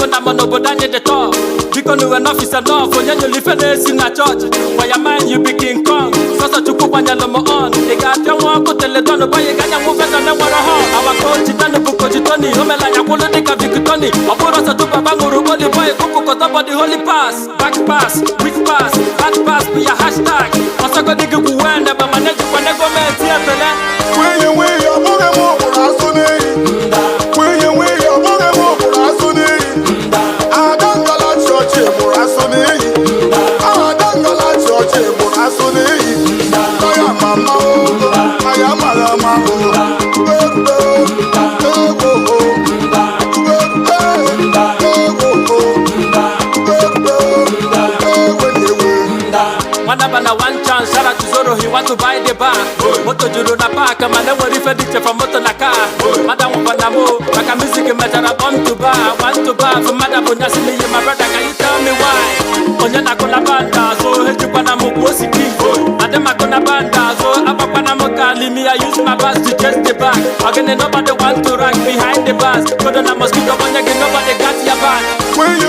na monobodo anyị dị top. Because no enough is enough. Onye nyere ife na-esi na church. For your mind you be King Kong. Sọsọ chukwu kwanyere m on. Ị ga-apịa nwa ọkụ teledonu banye ka anya nwu fesa na enwere ha. Our coach Tony bụ coach Tony. O mere anya kwụlụ dịka Victoni. Ọ bụrụ ọsọ tupu baba ṅụrụ holy boy. Kụpụkọta body holy pass. Back pass, weak pass, hard pass bụ ya hashtag. Ọsọgo dị gị kwuwe nebe ma na-ejikwa na gọọmenti efele. Nwunye ọ bụghị m ụkpụrụ asụ n'iyi. Nwunye ọ bụghị m ụkpụrụ asụ n'iyi. Ada ngala chọọchị mụrụ asụ n'iyi. Ada ngala chọọchị mụrụ asụ n'iyi. Aya mama o, aya mara ama o. Wanabana one chance, shout out to Zoro, he want to buy the bar. Moto juru na park, man, never refer the from moto na car. Madam Wanamo, Maka music and matter of want to bar, for Madam Bunasili, my brother, can you tell me why? Onyana kona banda, so heju panamu kwosiki. Adema kona banda, so apapanamu kalimi, I use my bars to chase the back. Again, nobody want to rank behind the bars. Kodona mosquito, nobody got your back. Nwunye